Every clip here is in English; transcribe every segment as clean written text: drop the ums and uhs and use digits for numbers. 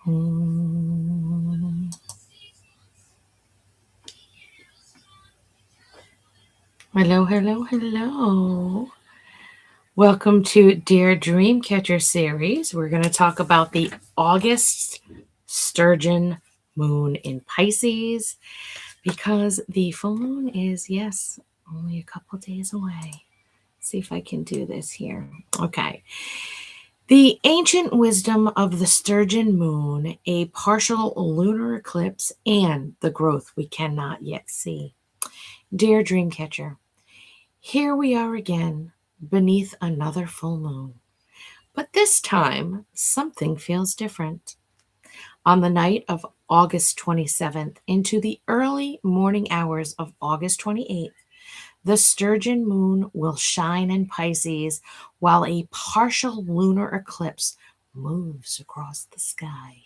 Hmm. Hello, hello, hello. Welcome to Dear Dreamcatcher series. We're going to talk about the August Sturgeon Moon in Pisces because the full moon is, yes, only a couple days away. See if I can do this here. Okay. The ancient wisdom of the Sturgeon Moon, a partial lunar eclipse, and the growth we cannot yet see. Dear Dreamcatcher, here we are again beneath another full moon. But this time, something feels different. On the night of August 27th into the early morning hours of August 28th, the Sturgeon Moon will shine in Pisces while a partial lunar eclipse moves across the sky.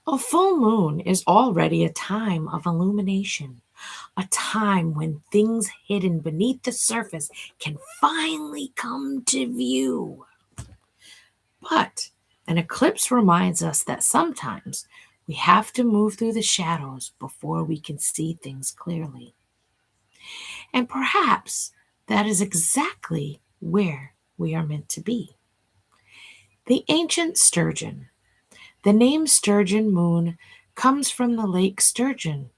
A full moon is already a time of illumination, a time when things hidden beneath the surface can finally come to view. But an eclipse reminds us that sometimes we have to move through the shadows before we can see things clearly. And perhaps that is exactly where we are meant to be. The ancient sturgeon. The name Sturgeon Moon comes from the lake Sturgeon,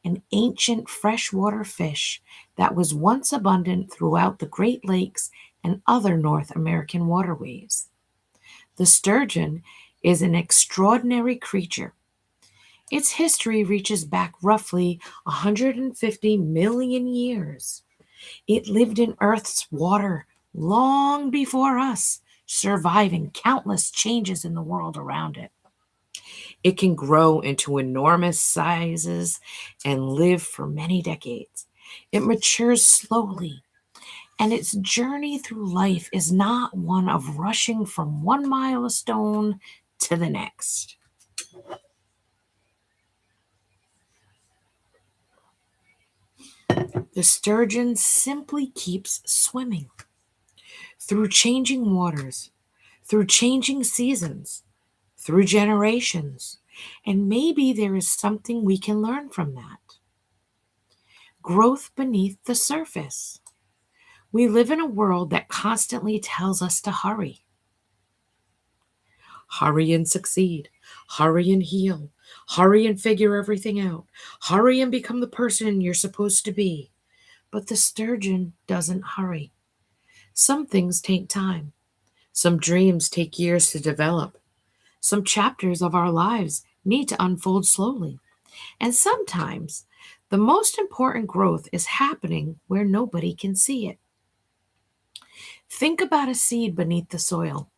an ancient freshwater fish that was once abundant throughout the Great Lakes and other North American waterways. The sturgeon is an extraordinary creature. Its history reaches back roughly 150 million years. It lived in Earth's water long before us, surviving countless changes in the world around it. It can grow into enormous sizes and live for many decades. It matures slowly, and its journey through life is not one of rushing from one milestone to the next. The sturgeon simply keeps swimming through changing waters, through changing seasons, through generations. And maybe there is something we can learn from that. Growth beneath the surface. We live in a world that constantly tells us to hurry. Hurry and succeed. Hurry and heal. Hurry and figure everything out. Hurry and become the person you're supposed to be. But the sturgeon doesn't hurry. Some things take time. Some dreams take years to develop. Some chapters of our lives need to unfold slowly. And sometimes the most important growth is happening where nobody can see it. Think about a seed beneath the soil.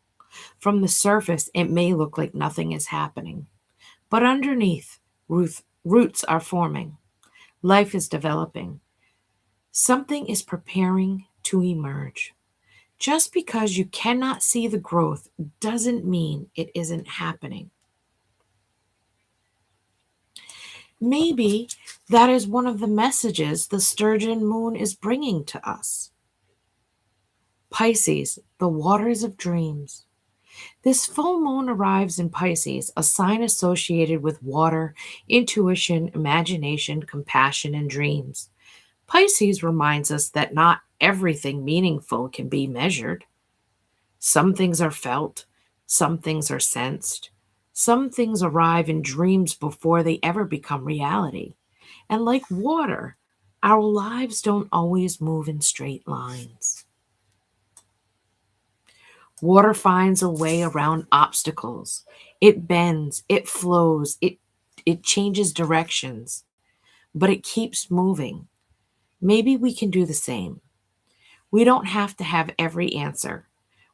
From the surface, it may look like nothing is happening, but underneath, roots are forming. Life is developing. Something is preparing to emerge. Just because you cannot see the growth doesn't mean it isn't happening. Maybe that is one of the messages the Sturgeon Moon is bringing to us. Pisces, the waters of dreams. This full moon arrives in Pisces, a sign associated with water, intuition, imagination, compassion, and dreams. Pisces reminds us that not everything meaningful can be measured. Some things are felt, some things are sensed, some things arrive in dreams before they ever become reality. And like water, our lives don't always move in straight lines. Water finds a way around obstacles. It bends, it flows, it changes directions, but it keeps moving. Maybe we can do the same. We don't have to have every answer.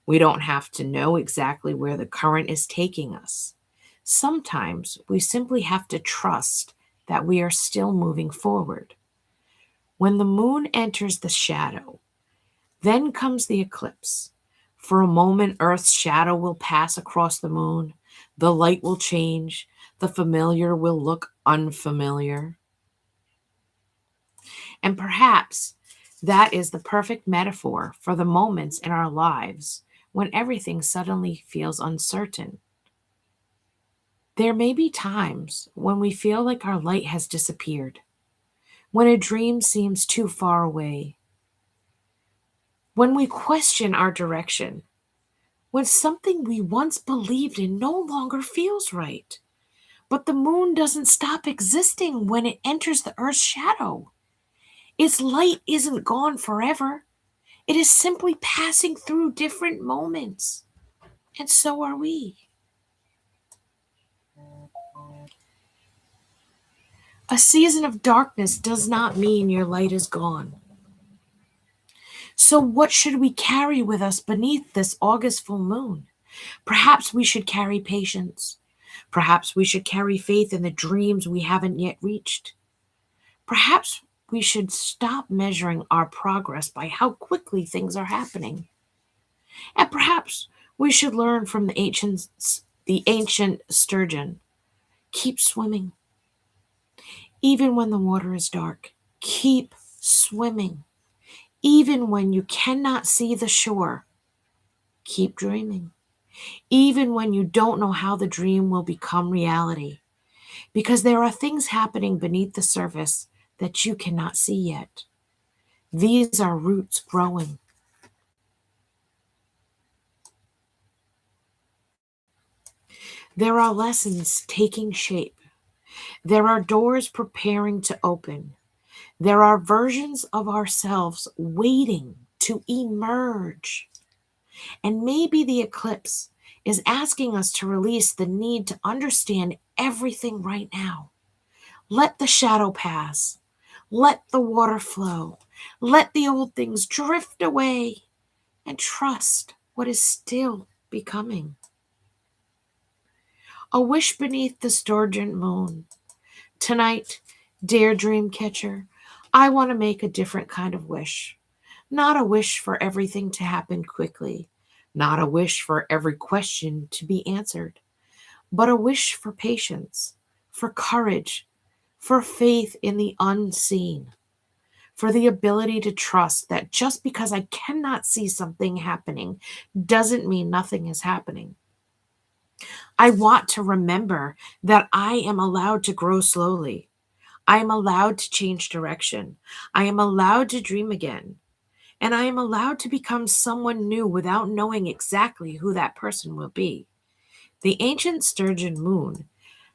We don't have to know exactly where the current is taking us. Sometimes we simply have to trust that we are still moving forward. When the moon enters the shadow, then comes the eclipse. For a moment, Earth's shadow will pass across the moon. The light will change. The familiar will look unfamiliar. And perhaps that is the perfect metaphor for the moments in our lives when everything suddenly feels uncertain. There may be times when we feel like our light has disappeared, when a dream seems too far away, when we question our direction, when something we once believed in no longer feels right. But the moon doesn't stop existing when it enters the Earth's shadow. Its light isn't gone forever. It is simply passing through different moments. And so are we. A season of darkness does not mean your light is gone. So, what should we carry with us beneath this August full moon? Perhaps we should carry patience. Perhaps we should carry faith in the dreams we haven't yet reached. Perhaps we should stop measuring our progress by how quickly things are happening. And perhaps we should learn from the ancient sturgeon. Keep swimming. Even when the water is dark, keep swimming. Even when you cannot see the shore, keep dreaming. Even when you don't know how the dream will become reality, because there are things happening beneath the surface that you cannot see yet. These are roots growing. There are lessons taking shape. There are doors preparing to open. There are versions of ourselves waiting to emerge. And maybe the eclipse is asking us to release the need to understand everything right now. Let the shadow pass. Let the water flow. Let the old things drift away and trust what is still becoming. A wish beneath the Sturgeon Moon. Tonight, dear dream catcher, I want to make a different kind of wish. Not a wish for everything to happen quickly, not a wish for every question to be answered, but a wish for patience, for courage, for faith in the unseen, for the ability to trust that just because I cannot see something happening doesn't mean nothing is happening. I want to remember that I am allowed to grow slowly. I am allowed to change direction. I am allowed to dream again. And I am allowed to become someone new without knowing exactly who that person will be. The ancient Sturgeon Moon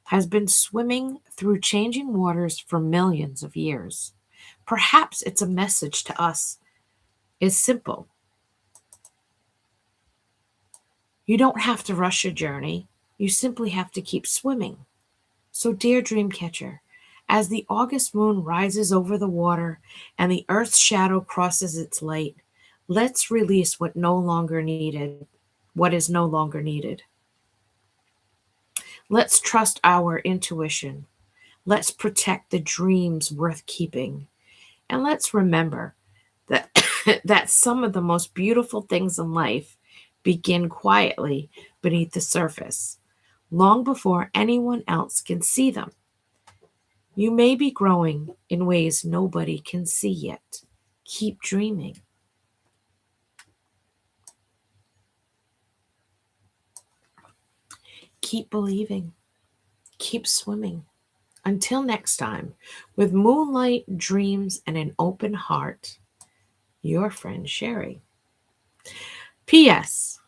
has been swimming through changing waters for millions of years. Perhaps it's a message to us. It's simple. You don't have to rush your journey. You simply have to keep swimming. So, dear dreamcatcher, as the August moon rises over the water and the earth's shadow crosses its light, let's release what is no longer needed. Let's trust our intuition. Let's protect the dreams worth keeping. And let's remember that that some of the most beautiful things in life begin quietly beneath the surface, long before anyone else can see them. You may be growing in ways nobody can see yet. Keep dreaming. Keep believing. Keep swimming. Until next time, with moonlight, dreams, and an open heart, your friend Sherry. P.S.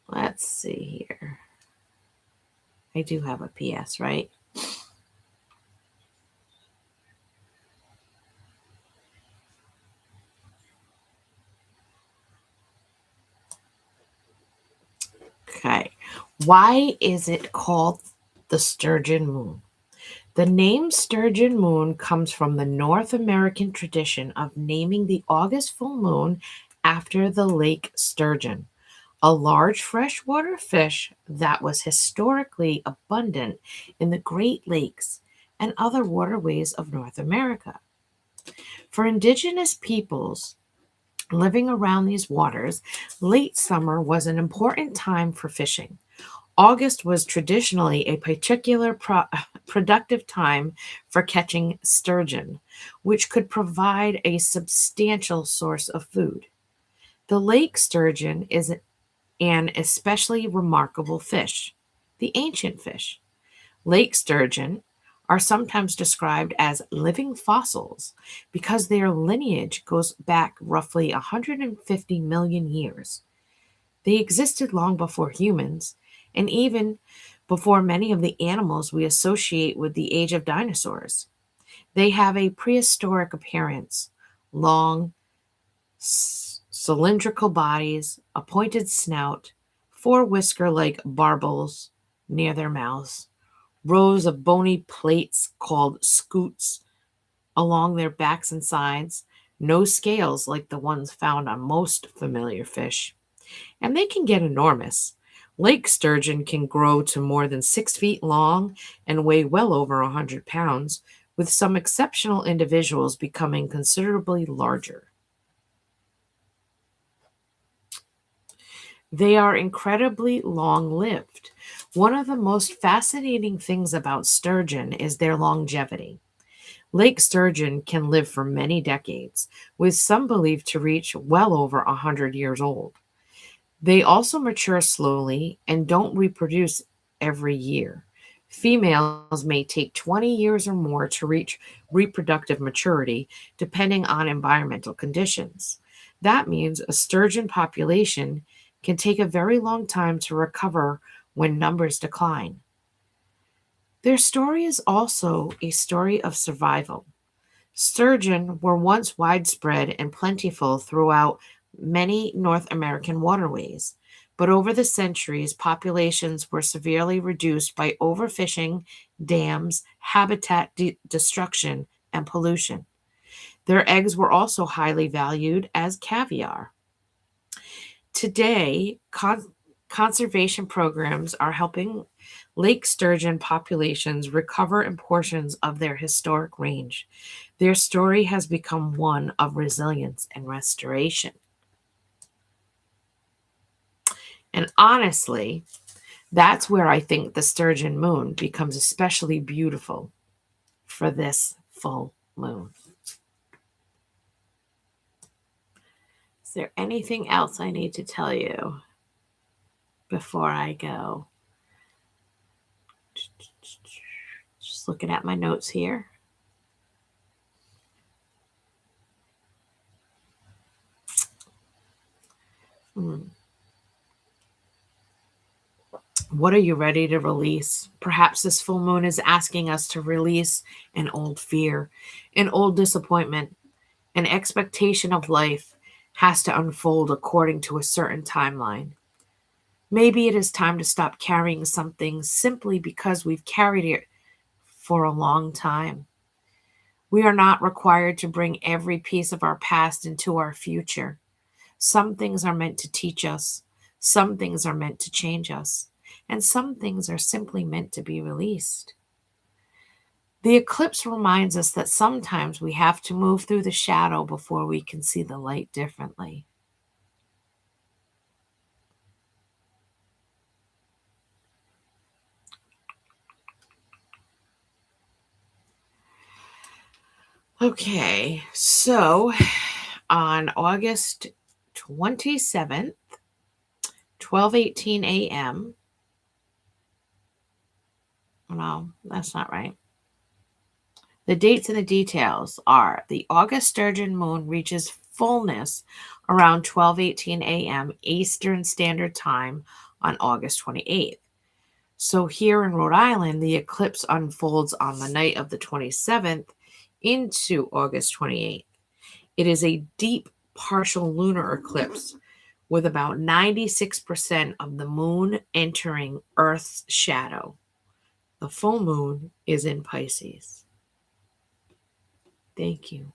Let's see here. I do have a P.S., right? Okay. Why is it called the Sturgeon Moon? The name Sturgeon Moon comes from the North American tradition of naming the August full moon after the lake sturgeon, a large freshwater fish that was historically abundant in the Great Lakes and other waterways of North America. For indigenous peoples living around these waters, late summer was an important time for fishing. August was traditionally a particular productive time for catching sturgeon, which could provide a substantial source of food. The lake sturgeon is an especially remarkable fish, the ancient fish. Lake sturgeon are sometimes described as living fossils because their lineage goes back roughly 150 million years. They existed long before humans, and even before many of the animals we associate with the age of dinosaurs. They have a prehistoric appearance, long, cylindrical bodies, a pointed snout, four whisker like barbels near their mouths, rows of bony plates called scutes along their backs and sides, no scales like the ones found on most familiar fish, and they can get enormous. Lake sturgeon can grow to more than 6 feet long and weigh well over 100 pounds, with some exceptional individuals becoming considerably larger. They are incredibly long lived. One of the most fascinating things about sturgeon is their longevity. Lake sturgeon can live for many decades, with some believed to reach well over 100 years old. They also mature slowly and don't reproduce every year. Females may take 20 years or more to reach reproductive maturity, depending on environmental conditions. That means a sturgeon population can take a very long time to recover when numbers decline. Their story is also a story of survival. Sturgeon were once widespread and plentiful throughout many North American waterways, but over the centuries, populations were severely reduced by overfishing, dams, habitat destruction, and pollution. Their eggs were also highly valued as caviar. Today, conservation programs are helping lake sturgeon populations recover in portions of their historic range. Their story has become one of resilience and restoration. And honestly, that's where I think the Sturgeon Moon becomes especially beautiful for this full moon. Is there anything else I need to tell you before I go? Just looking at my notes here. What are you ready to release? Perhaps this full moon is asking us to release an old fear, an old disappointment, an expectation of life has to unfold according to a certain timeline. Maybe it is time to stop carrying something simply because we've carried it for a long time. We are not required to bring every piece of our past into our future. Some things are meant to teach us, some things are meant to change us, and some things are simply meant to be released. The eclipse reminds us that sometimes we have to move through the shadow before we can see the light differently. Okay, so on August 27th, 12:18 a.m. No, that's not right. The dates and the details are the August Sturgeon Moon reaches fullness around 12:18 a.m. Eastern Standard Time on August 28th. So here in Rhode Island, the eclipse unfolds on the night of the 27th into August 28th. It is a deep partial lunar eclipse with about 96% of the moon entering Earth's shadow. The full moon is in Pisces. Thank you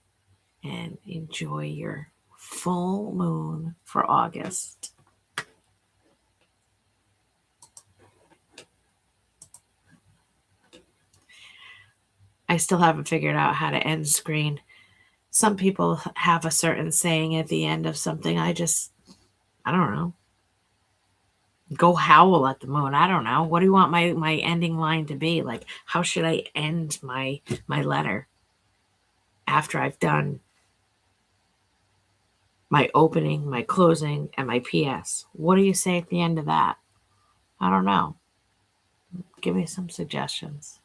and enjoy your full moon for August. I still haven't figured out how to end screen. Some people have a certain saying at the end of something. I don't know. Go howl at the moon. I don't know. What do you want my ending line to be? Like, how should I end my letter after I've done my opening, my closing, and my PS? What do you say at the end of that? I don't know. Give me some suggestions.